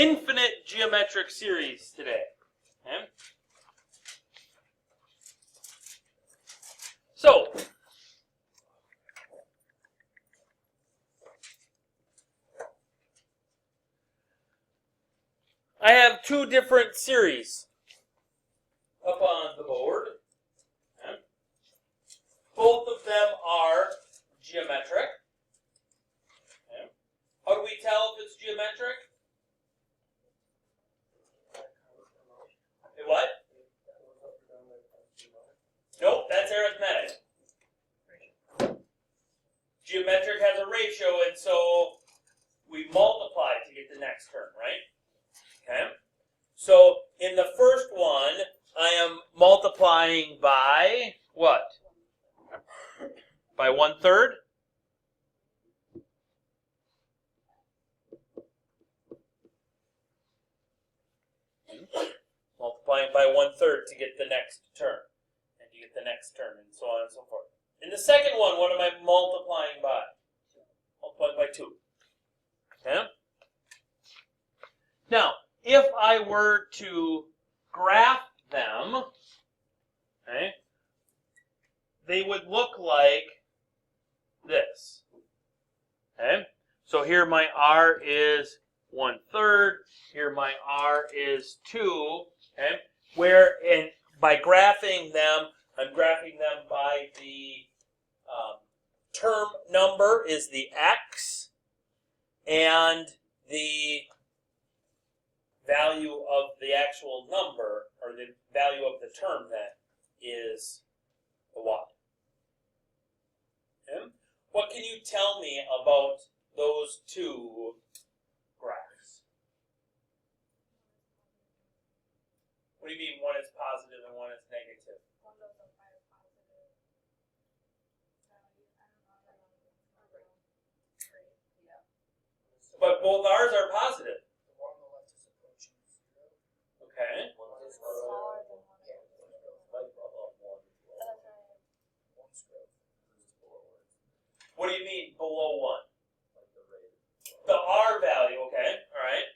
infinite geometric series today. Okay? So, I have two different series up on the board. Okay? Both of them are geometric. Okay? How do we tell if it's geometric? What? Nope, that's arithmetic. Geometric has a ratio, and so we multiply to get the next term, right? Okay. So in the first one, I am multiplying by what? By 1/3? Multiplying by 1/3 to get the next term, and to get the next term, and so on and so forth. In the second one, what am I multiplying by? Multiplying by 2. Okay? Now, if I were to graph them, okay, they would look like this. Okay? So here my r is 1/3. Here my r is 2. Okay? By graphing them, I'm graphing them by the term number is the x, and the value of the actual number, or the value of the term then, is the y. Okay? What can you tell me about those two graphs? What do you mean one is positive and one is negative? But both ours are positive. Okay. What do you mean below 1? The R value, okay, alright.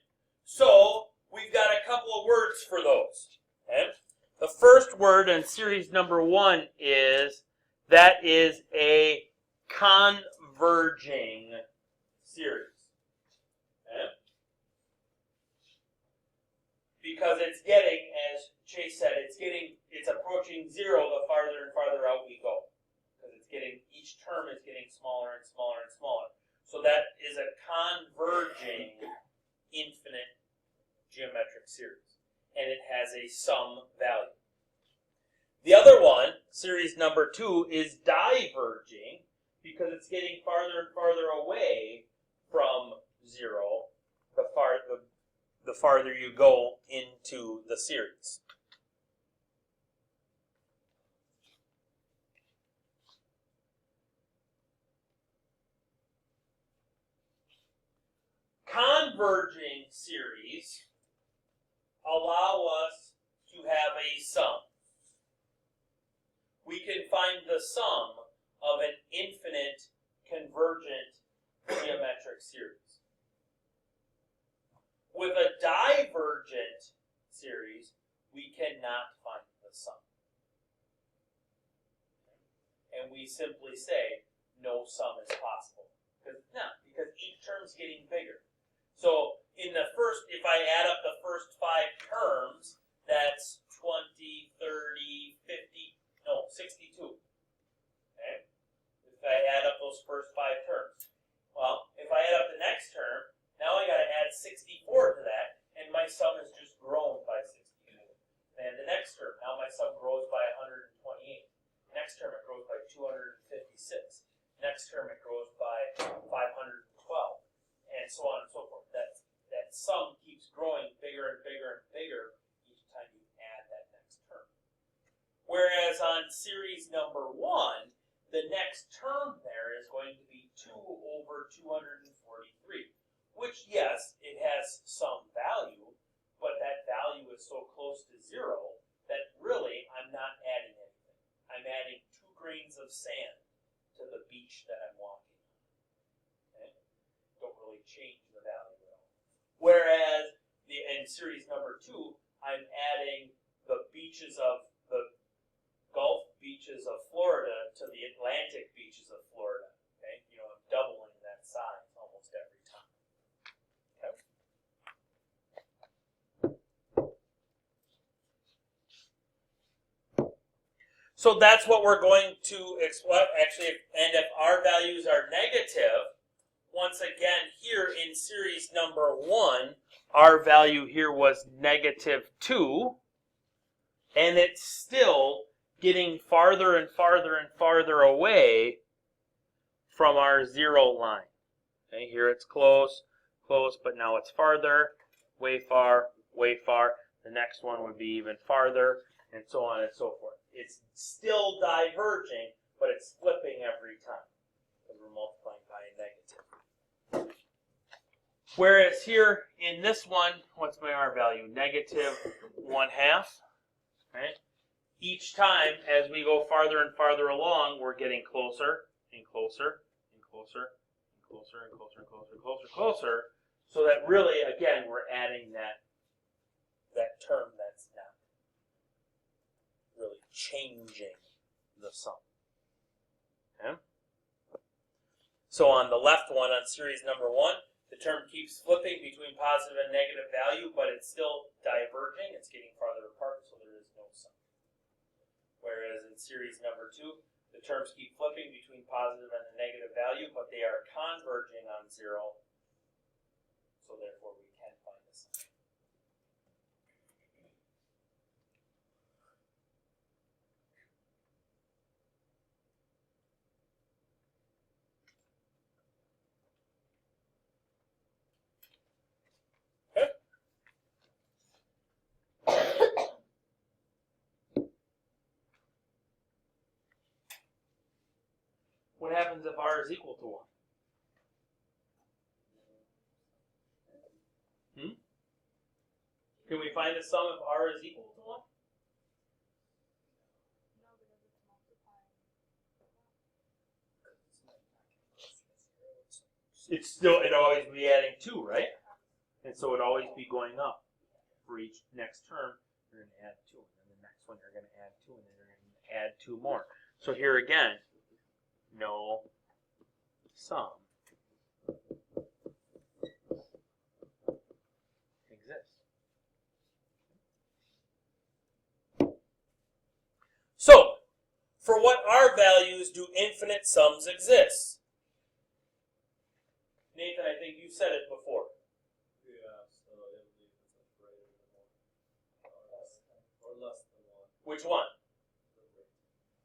So we've got a couple of words for those. Okay? The first word in series number 1 is that is a converging series. Okay? Because it's getting, as Chase said, it's approaching 0 the farther and farther out we go. Because each term is getting smaller and smaller and smaller. So that is a converging infinite geometric series. And it has a sum value. The other one, series number 2, is diverging because it's getting farther and farther away from 0 the farther you go into the series. Converging series allow us to have a sum. We can find the sum of an infinite convergent geometric series. With a divergent series, we cannot find the sum. And we simply say no sum is possible. Because each term's getting bigger. So in the first, if I add up the first 5 terms, that's 20, 30, 50, no, 62. Okay? If I add up those first 5 terms. Well, if I add up the next term, now I got to add 64 to that, and my sum has just grown by 62. And the next term, now my sum grows by 128. Next term it grows by 256. Next term it grows by 512. And so on and so forth. That sum keeps growing bigger and bigger and bigger each time you add that next term. Whereas on series number 1, the next term there is going to be 2 over 243. Which, yes, it has some value, but that value is so close to 0 that really I'm not adding anything. I'm adding 2 grains of sand to the beach that I'm walking on. Okay? Don't really change the value at all. Whereas in series number 2, I'm adding the beaches of the Gulf beaches of Florida to the Atlantic beaches of Florida. Okay, you know, I'm doubling that size almost every time. Okay. So that's what we're going to explain. Actually, and if R values are negative, once again here in series number 1, our value here was -2, and it's still getting farther and farther and farther away from our 0 line. Okay, here it's close, close, but now it's farther, way far, way far. The next one would be even farther, and so on and so forth. It's still diverging, but it's flipping every time because we're multiplying by a negative. Whereas here in this one, what's my R value? -1/2. Right? Each time as we go farther and farther along, we're getting closer and closer and closer and closer and closer and closer and closer and closer. So that really, again, we're adding that term that's not really changing the sum. Okay? So on the left one, on series number 1, the term keeps flipping between positive and negative value, but it's still diverging. It's getting farther apart, so there is no sum. Whereas in series number 2, the terms keep flipping between positive and a negative value, but they are converging on 0, so therefore we can find the sum. What happens if R is equal to 1? Can we find the sum if R is equal to 1? It'd always be adding 2, right? And so it'd always be going up. For each next term, you're going to add 2. And then the next one, you're going to add 2. And then you're going to add 2 more. So here again, no sum exists. So, for what R values do infinite sums exist? Nathan, I think you said it before. Yeah, so it would be greater than 1 or less than 1. Which one?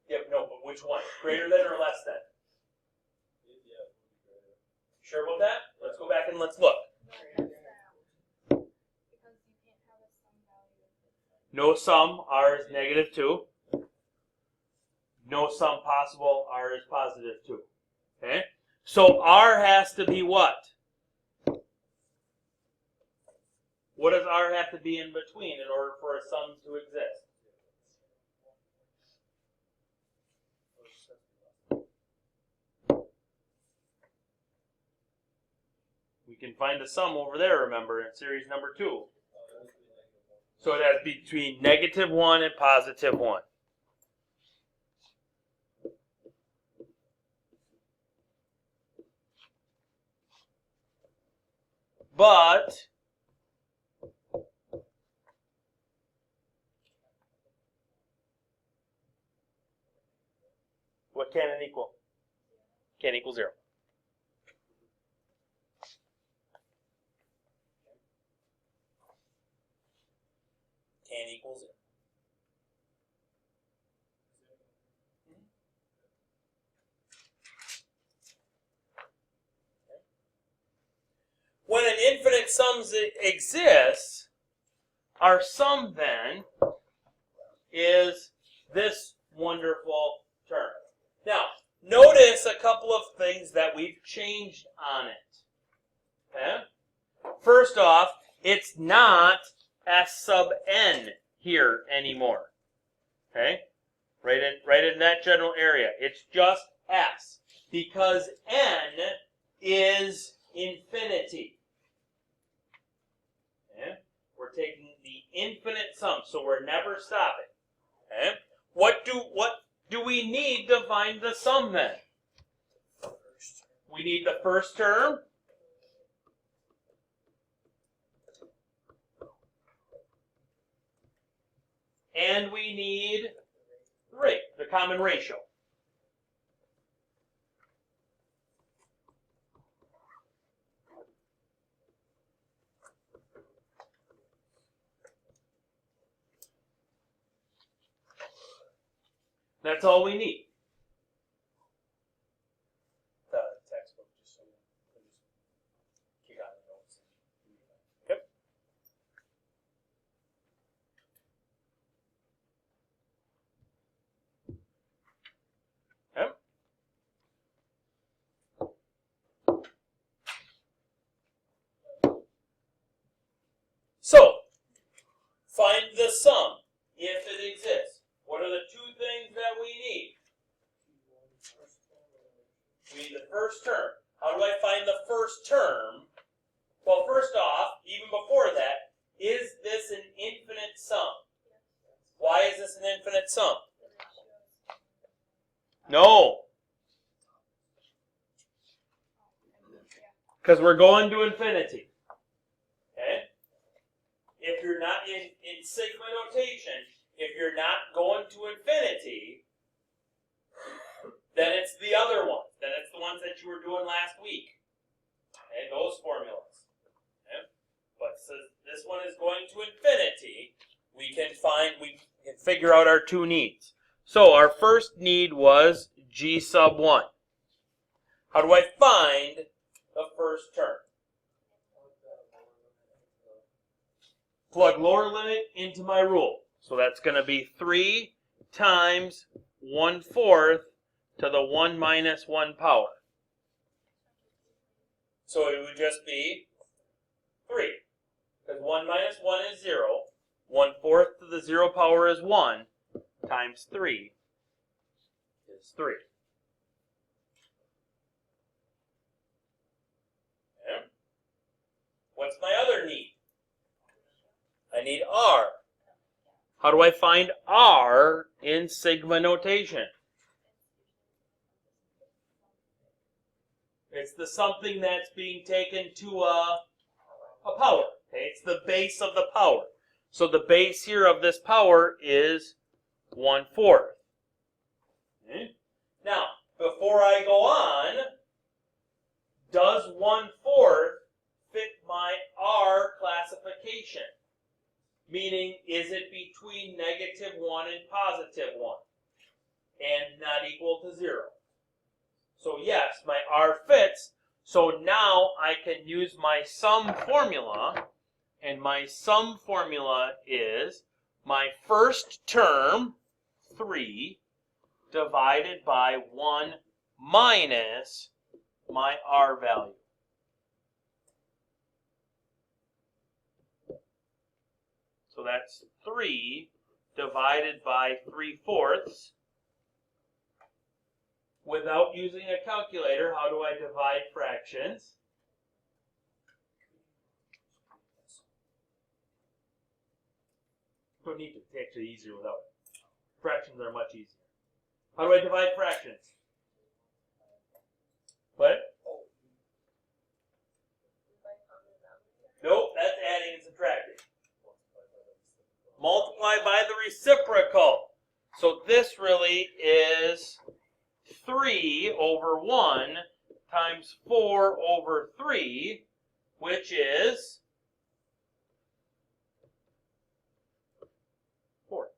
Yeah, no, but which one? Greater than or less than? Yeah, it would be greater. Sure about that? Let's go back and let's look. No sum, R is -2. No sum possible, R is +2. Okay? So R has to be what? What does R have to be in between in order for a sum to exist? We can find a sum over there, remember, in series number 2. So it has between -1 and +1. But what can it equal? Can't equal 0. Can't equal 0. When an infinite sum exists, our sum then is this wonderful term. Now, notice a couple of things that we've changed on it. Okay? First off, it's not S sub n here anymore. Okay? Right in that general area. It's just S. Because n is infinity. Okay? We're We're taking the infinite sum, so we're never stopping. Okay? What do we need to find the sum then? We need the first term. And we need the rate, the common ratio. That's all we need. The textbook just so you can just kick out the notes. Yep. Yep. So, find the sum if it exists. What are the two things that we need? We need the first term. How do I find the first term? Well, first off, even before that, is this an infinite sum? Why is this an infinite sum? No. Because we're going to infinity. Okay? If you're not in sigma notation, if you're not going to infinity, then it's the other one. Then it's the ones that you were doing last week. Okay, those formulas. Okay? But since this one is going to infinity, we can figure out our two needs. So our first need was G sub 1. How do I find the first term? Plug lower limit into my rule. So that's going to be 3 times 1/4 to the 1 minus 1 power. So it would just be 3. Because 1 minus 1 is 0. 1/4 to the 0 power is 1 times 3 is 3. Okay. What's my other need? I need R. How do I find R in sigma notation? It's the something that's being taken to a power. Okay? It's the base of the power. So the base here of this power is 1/4. Okay? Now, before I go on, does 1/4 fit my R classification? Meaning, is it between -1 and +1 and not equal to 0? So yes, my R fits. So now I can use my sum formula, and my sum formula is my first term, 3, divided by 1 minus my R value. So that's 3 divided by 3/4. Without using a calculator, how do I divide fractions? Don't need to. It's actually easier without it. Fractions are much easier. How do I divide fractions? What? Nope, that's adding and subtracting. Multiply by the reciprocal. So this really is 3 over 1 times 4 over 3, which is 4.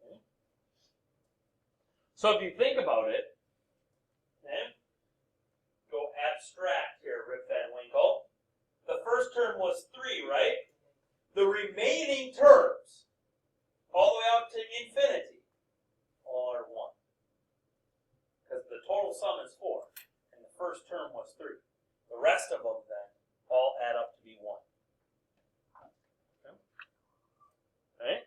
Okay. So if you think about it, okay, go abstract here, Rip Van Winkle. The first term was 3, right? The remaining terms, all the way out to infinity, all are 1. Because the total sum is 4, and the first term was 3. The rest of them, then, all add up to be 1. Okay?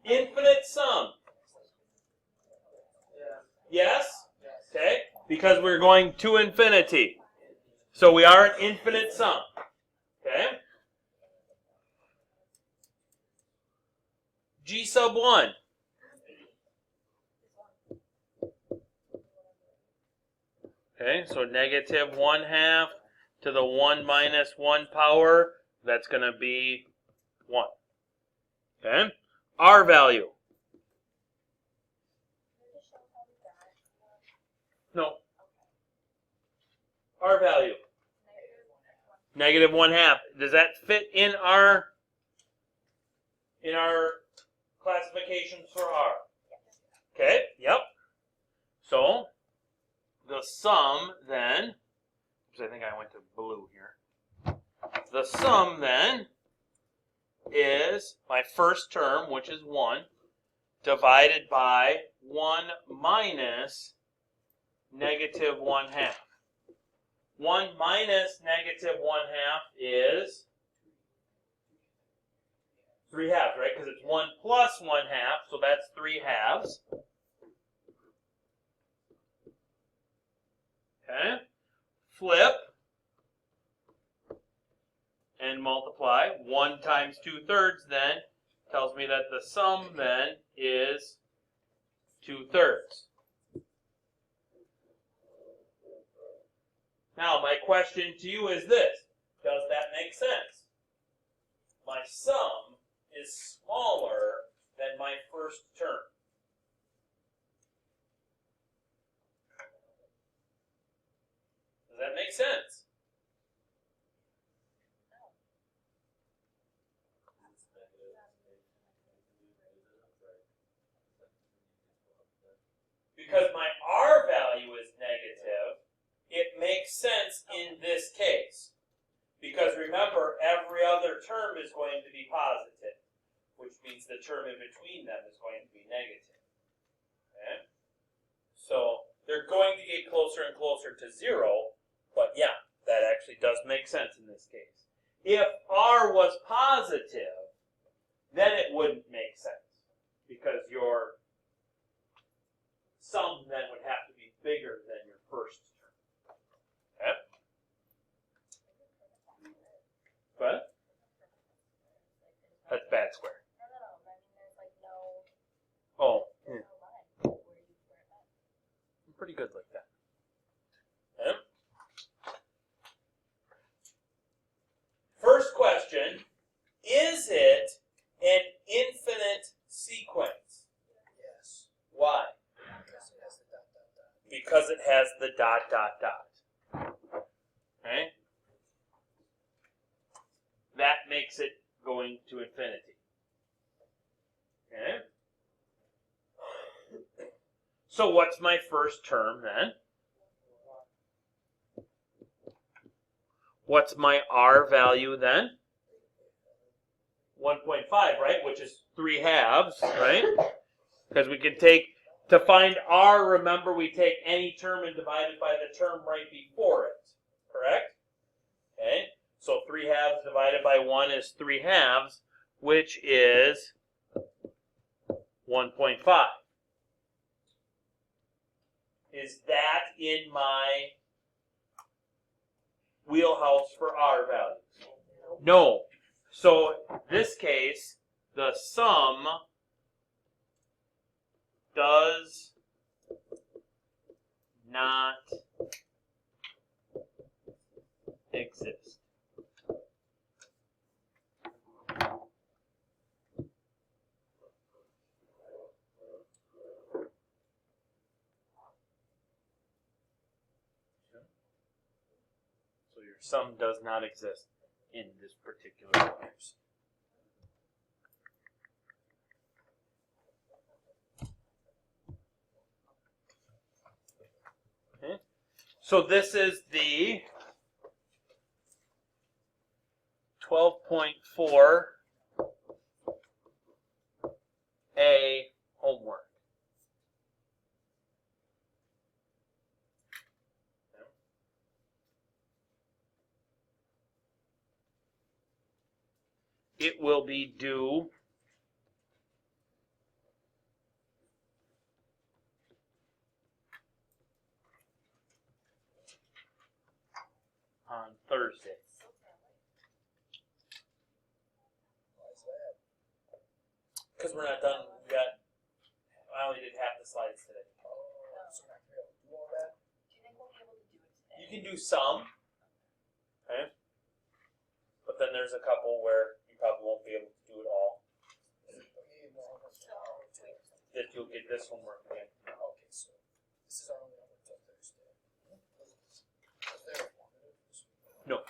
Infinite sum. Yes? Okay? Because we're going to infinity. So we are an infinite sum. Okay? G sub 1. Okay, so negative 1/2 to the 1 minus 1 power, that's going to be 1. Okay? R value. No. R value. Negative 1/2. Does that fit in our classifications for R? Okay, yep. So the sum then, I think I went to blue here. The sum then is my first term, which is 1, divided by 1 minus negative 1/2. 1 minus negative 1/2 is 3/2, right? Because it's 1 plus 1/2, so that's 3/2. Okay? Flip and multiply. 1 times 2/3 then tells me that the sum then is 2/3. Now, my question to you is this. Does that make sense? My sum is smaller than my first term. Does that make sense? Because my R value is negative, it makes sense in this case. Because remember, every other term is going to be positive, which means the term in between them is going to be negative. Okay? So they're going to get closer and closer to 0, but yeah, that actually does make sense in this case. If R was positive, then it wouldn't make sense, because your sum then would have to be bigger than your first term. Okay? What? That's bad square. Oh, yeah. I'm pretty good like that. Okay? First question, is it an infinite sequence? Yes. Why? Because it has the dot, dot, dot. Okay? That makes it going to infinity. Okay? So what's my first term then? What's my R value then? 1.5, right? Which is 3/2, right? Because we can take, to find R, remember we take any term and divide it by the term right before it. Correct? Okay? So 3/2 divided by 1 is 3/2, which is 1.5. Is that in my wheelhouse for R values? No. So this case, the sum does not exist. So your sum does not exist in this particular case. Okay. So this is the 12.4 A homework. It will be due Thursday. Why is that? Because we're not done. I only did half the slides today. Oh, so we're not gonna be able to do all that? Do you think we'll be able to do it today? You can do some, okay? But then there's a couple where you probably won't be able to do it all. Okay, well, that's That you'll get this homework again. okay, so this is our only homework till Thursday. Was there informative this week? No.